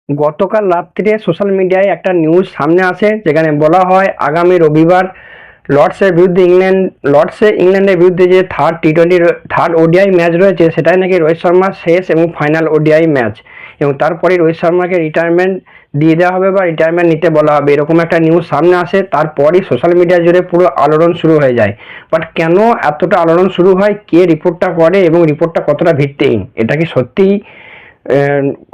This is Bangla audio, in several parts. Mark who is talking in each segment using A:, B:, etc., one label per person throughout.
A: গতকাল রাত্রে সোশ্যাল মিডিয়ায় একটা নিউজ সামনে আসে, যেখানে বলা হয় আগামী রবিবার ইংল্যান্ডের বিরুদ্ধে যে থার্ড ওডিআই ম্যাচ রয়েছে, সেটাই নাকি রোহিত শর্মার শেষ এবং ফাইনাল ওডিআই ম্যাচ, এবং তারপরে রোহিত শর্মাকে রিটায়ারমেন্ট দিয়ে দেওয়া হবে বা রিটায়ারমেন্ট নিতে বলা হবে, এরকম একটা নিউজ সামনে আসে। তারপরই সোশ্যাল মিডিয়া জুড়ে পুরো আলোড়ন শুরু হয়ে যায়। বাট কেন এতটা আলোড়ন শুরু হয়, কে রিপোর্টটা করে এবং রিপোর্টটা কতটা ভিত্তিহীন, এটা কি সত্যিই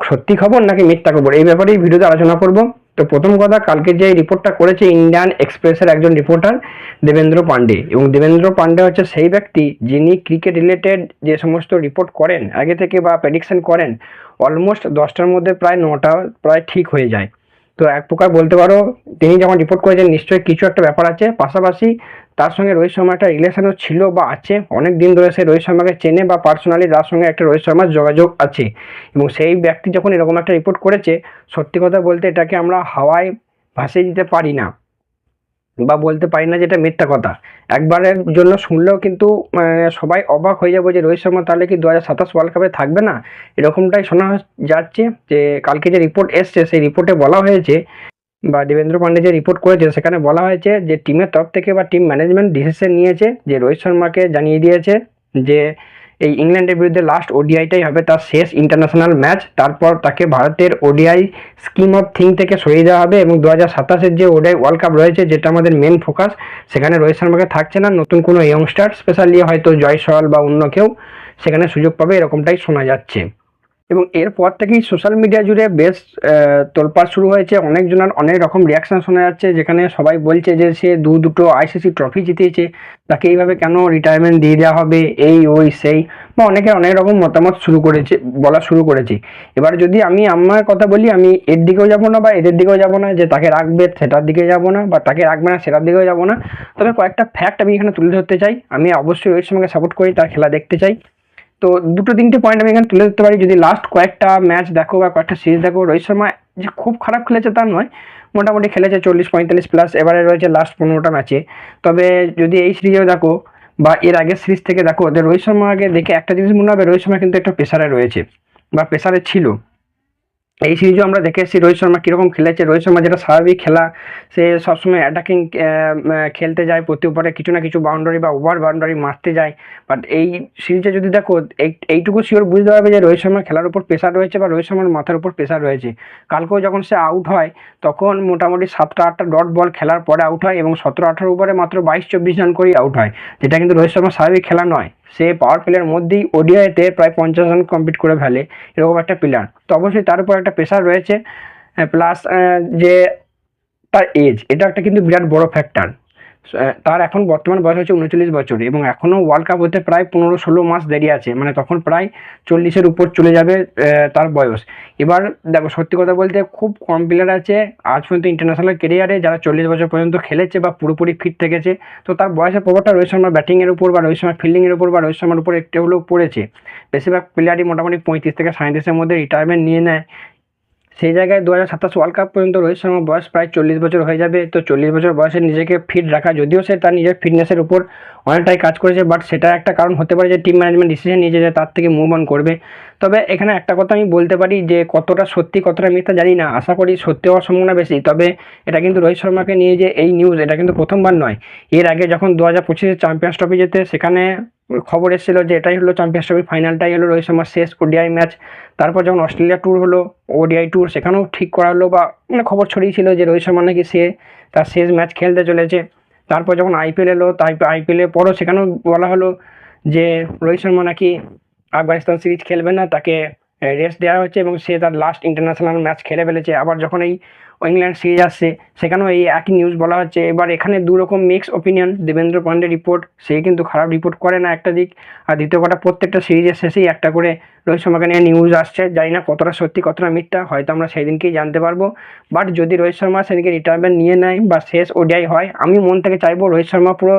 A: সত্যি খবর নাকি মিথ্যা খবর, এই ব্যাপারেই ভিডিওতে আলোচনা করব। তো প্রথম কথা, কালকে যে রিপোর্টটা করেছে ইন্ডিয়ান এক্সপ্রেসের একজন রিপোর্টার দেবেন্দ্র পান্ডে, এবং দেবেন্দ্র পান্ডে হচ্ছে সেই ব্যক্তি যিনি ক্রিকেট রিলেটেড যে সমস্ত রিপোর্ট করেন আগে থেকে বা প্রেডিকশন করেন, অলমোস্ট 10টার মধ্যে প্রায় 9টা প্রায় ঠিক হয়ে যায়। তো এক প্রকার বলতে পারো তিনি যখন রিপোর্ট করেছেন নিশ্চয়ই কিছু একটা ব্যাপার আছে। পাশাপাশি তার সঙ্গে রোহিত শর্মা একটা রিলেশনও ছিল বা আছে, অনেক দিন ধরে সে রোহিত শর্মাকে চেনে বা পার্সোনালি তার সঙ্গে একটা রোহিত শর্মার যোগাযোগ আছে। এবং সেই ব্যক্তি যখন এরকম একটা রিপোর্ট করেছে, সত্যি কথা বলতে এটাকে আমরা হাওয়ায় ভাসিয়ে দিতে পারি না বা বলতে পারি না যে এটা মিথ্যা কথা। একবারের জন্য শুনলেও কিন্তু সবাই অবাক হয়ে যাবো যে রোহিত শর্মা তাহলে কি 2027 ওয়ার্ল্ড কাপে থাকবে না, এরকমটাই শোনা যাচ্ছে। যে কালকে যে রিপোর্ট এসছে সেই রিপোর্টে বলা হয়েছে বা দেবেন্দ্র পান্ডে যে রিপোর্ট করেছে সেখানে বলা হয়েছে যে টিমের তরফ থেকে বা টিম ম্যানেজমেন্ট ডিসিশন নিয়েছে, যে রোহিত শর্মাকে জানিয়ে দিয়েছে যে এই ইংল্যান্ডের বিরুদ্ধে লাস্ট ওডিআইটাই হবে তার শেষ ইন্টারন্যাশনাল ম্যাচ। তারপর তাকে ভারতের ওডিআই স্কিম অফ থিং থেকে সরিয়ে দেওয়া হবে, এবং 2027-এর যে ওডিআই ওয়ার্ল্ড কাপ রয়েছে যেটা আমাদের মেন ফোকাস, সেখানে রোহিত শর্মাকে থাকছে না, নতুন কোনো ইয়ংস্টার স্পেশালি হয়তো জয়সওয়াল বা অন্য কেউ সেখানে সুযোগ পাবে, এরকমটাই শোনা যাচ্ছে। এবং এরপর থেকেই সোশ্যাল মিডিয়া জুড়ে বেশ তোলপাড় শুরু হয়েছে, অনেকজনের অনেক রকম রিয়াকশান শোনা যাচ্ছে, যেখানে সবাই বলছে যে সে দুটো আইসিসি ট্রফি জিতিয়েছে, তাকে এইভাবে কেন রিটায়ারমেন্ট দিয়ে দেওয়া হবে, এই ওই সেই, বা অনেকে অনেক রকম মতামত বলা শুরু করেছে। এবার যদি আমি আমার কথা বলি, আমি এর দিকেও যাব না বা এদের দিকেও যাব না, যে তাকে রাখবে সেটার দিকে যাব না বা তাকে রাখবে না সেটার দিকেও যাব না। তবে কয়েকটা ফ্যাক্ট আমি এখানে তুলে ধরতে চাই। আমি অবশ্যই রোহিত শর্মাকে সাপোর্ট করি, তার খেলা দেখতে চাই। তো দুটো তিনটে পয়েন্ট আমি এখানে তুলে ধরতে পারি। যদি লাস্ট কয়েকটা ম্যাচ দেখো বা কয়েকটা সিরিজ দেখো, রোহিত শর্মা যে খুব খারাপ খেলেছে তার নয়, মোটামুটি খেলেছে 40-45 প্লাস, এবারে রয়েছে লাস্ট 15টা ম্যাচে। তবে যদি এই সিরিজেও দেখো বা এর আগের সিরিজ থেকে দেখো, রোহিত শর্মাকে দেখে একটা জিনিস মনে হবে, রোহিত শর্মা কিন্তু একটা প্রেসারে রয়েছে বা প্রেসারে ছিল। এই সিরিজও আমরা দেখে এসেছি রোহিত শর্মা কীরকম খেলেছে। রোহিত শর্মা যেটা স্বাভাবিক খেলা, সে সবসময় অ্যাটাকিং খেলতে যায়, প্রতি ওভারে কিছু না কিছু বাউন্ডারি বা ওভার বাউন্ডারি মারতে যায়। বাট এই সিরিজে যদি দেখো, এইটুকু শিওর বুঝতে পারবে যে রোহিত শর্মার খেলার উপর প্রেশার রয়েছে বা রোহিত শর্মার মাথার উপর প্রেশার রয়েছে। কালকেও যখন সে আউট হয়, তখন মোটামুটি 7টা-8টা ডট বল খেলার পরে আউট হয়, এবং 17-18 ওভারে মাত্র 22-24 রান করেই আউট হয়, যেটা কিন্তু রোহিত শর্মার স্বাভাবিক খেলা নয়। সে পাওয়ার প্লেয়ার মধ্যেই ওডিআইতে প্রায় 50 রান কমপ্লিট করে ফেলে, এরকম একটা প্লেয়ার। তো অবশ্যই তার উপর একটা প্রেশার রয়েছে, প্লাস যে তার এজ, এটা একটা কিন্তু বিরাট বড় ফ্যাক্টর। তার এখন বর্তমান বয়স হচ্ছে 39 বছর, এবং এখনও ওয়ার্ল্ড কাপ হতে প্রায় 15-16 মাস দেরি আছে, মানে তখন প্রায় 40-এর উপর চলে যাবে তার বয়স। এবার দেখো, সত্যি কথা বলতে খুব কম প্লেয়ার আছে আজ পর্যন্ত ইন্টারন্যাশনাল কেরিয়ারে যারা 40 বছর পর্যন্ত খেলেছে বা পুরোপুরি ফিট থেকেছে। তো তার বয়সের প্রভাবটা রোহিত শর্মার ব্যাটিংয়ের উপর বা রোহিত শর্মার ফিল্ডিংয়ের উপর বা রোহিত শর্মার উপর একটু হলেও পড়েছে। বেশিরভাগ প্লেয়ারই মোটামুটি 35 থেকে 37-এর মধ্যে রিটায়ারমেন্ট নিয়ে নেয়। সেই জায়গায় 2027 ওয়ার্ল্ড কাপ পর্যন্ত রোহিত শর্মার বয়স প্রায় 40 বছর হয়ে যাবে। তো 40 বছর বয়সে নিজেকে ফিট রাখা, যদিও সে তার নিজের ফিটনেসের উপর অনেকটাই কাজ করেছে, বাট সেটা একটা কারণ হতে পারে যে টিম ম্যানেজমেন্ট ডিসিশন নিয়েছে যে তার থেকে মুভ অন করবে। তবে এখানে একটা কথা আমি বলতে পারি, যে কতটা সত্যি কতটা মিথ্যা জানি না, আশা করি সত্যি হওয়ার সম্ভাবনা বেশি। তবে এটা কিন্তু রোহিত শর্মাকে নিয়ে যে এই নিউজ, এটা কিন্তু প্রথমবার নয়। এর আগে যখন 2025-এ চ্যাম্পিয়ন্স ট্রফি জেতে, সেখানে খবর এসেছিল যে এটাই হলো চ্যাম্পিয়ন্স ট্রফির ফাইনালটাই হলো রোহিত শর্মার শেষ ওডিআই ম্যাচ। তারপর যখন অস্ট্রেলিয়া ট্যুর হলো, ওডিআই ট্যুর, সেখানেও ঠিক করা হলো বা মানে খবর ছড়িয়েছিল যে রোহিত শর্মা নাকি সে তার শেষ ম্যাচ খেলতে চলেছে। তারপর যখন আইপিএল এলো, তাই আইপিএলের পরও সেখানেও বলা হলো যে রোহিত শর্মা নাকি আফগানিস্তান সিরিজ খেলবে না, তাকে রেস্ট দেওয়া হচ্ছে, এবং সে তার লাস্ট ইন্টারন্যাশনাল ম্যাচ খেলে ফেলেছে। আবার যখন এই ইংল্যান্ড সিরিজ আসছে, সেখানেও এই একই নিউজ বলা হচ্ছে। এবার এখানে দুরকম মিক্স ওপিনিয়ন। দেবেন্দ্র পান্ডের রিপোর্ট, সে কিন্তু খারাপ রিপোর্ট করে না একটা দিক, আর দ্বিতীয় কথা, প্রত্যেকটা সিরিজের শেষেই একটা করে রোহিত শর্মাকে নিয়ে নিউজ আসছে। জানি না কতটা সত্যি কতটা মিথ্যা, হয়তো আমরা সেই দিনকেই জানতে পারবো। বাট যদি রোহিত শর্মা সেদিকে রিটায়ারমেন্ট নিয়ে নেয় বা শেষ ওডিআই হয়, আমি মন থেকে চাইবো রোহিত শর্মা পুরো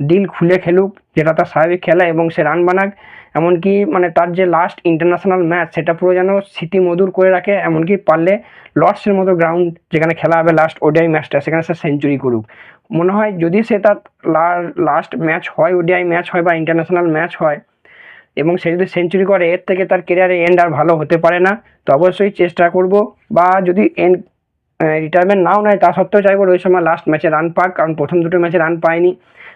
A: দিল খুলে খেলুক, যেটা তার স্বাভাবিক খেলা, এবং সে রান বানাক। এমনকি মানে তার যে লাস্ট ইন্টারন্যাশনাল ম্যাচ, সেটা পুরো যেন স্মৃতিমধুর করে রাখে। এমনকি পারলে লর্ডসের মতো গ্রাউন্ড যেখানে খেলা হবে লাস্ট ওডিআই ম্যাচটা, সেখানে সে সেঞ্চুরি করুক। মনে হয় যদি সে তার লাস্ট ম্যাচ হয়, ওডিআই ম্যাচ হয় বা ইন্টারন্যাশনাল ম্যাচ হয়, এবং সে যদি সেঞ্চুরি করে, এর থেকে তার কেরিয়ারে এন্ড আর ভালো হতে পারে না। তো অবশ্যই চেষ্টা করব বা যদি রিটায়ারমেন্ট নাও নেয় তা সত্ত্বেও চাইবো রোহিত শর্মা লাস্ট ম্যাচে রান পাক, কারণ প্রথম দুটো ম্যাচে রান পায়নি।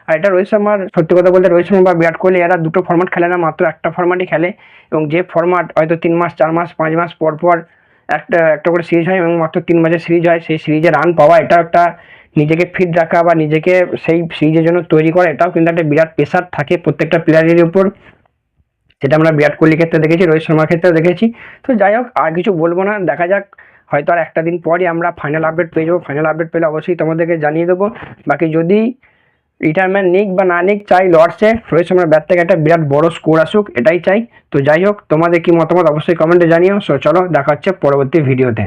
A: আর এটা রোহিত শর্মার, সত্যি কথা বলতে রোহিত শর্মা বা বিরাট কোহলি এরা দুটো ফর্ম্যাট খেলে না, মাত্র একটা ফর্ম্যাটই খেলে, এবং যে ফর্ম্যাট হয়তো 3 মাস 4 মাস 5 মাস পর পর একটা করে সিরিজ হয় এবং মাত্র 3 ম্যাচের সিরিজ হয়, সেই সিরিজে রান পাওয়া এটাও একটা নিজেকে ফিট রাখা বা নিজেকে সেই সিরিজের জন্য তৈরি করা, এটাও কিন্তু একটা বিরাট প্রেশার থাকে প্রত্যেকটা প্লেয়ারের উপর। সেটা আমরা বিরাট কোহলির ক্ষেত্রে দেখেছি, রোহিত শর্মার ক্ষেত্রেও দেখেছি। তো যাই হোক, আর কিছু বলবো না, দেখা যাক, হয়তো আর একটা দিন পরই আমরা ফাইনাল আপডেট পেয়ে যাবো। ফাইনাল আপডেট পেলে অবশ্যই তোমাদেরকে জানিয়ে দেবো। বাকি যদি রিটায়ারমেন্ট নিক বা না নিক, চাই লর্ডসে রোহিত শর্মার ব্যাট থেকে একটা বিরাট বড় স্কোর আসুক, এটাই চাই। তো যাই হোক, তোমাদের কি মতামত অবশ্যই কমেন্টে জানিও। সো চলো, দেখা হচ্ছে পরবর্তী ভিডিওতে।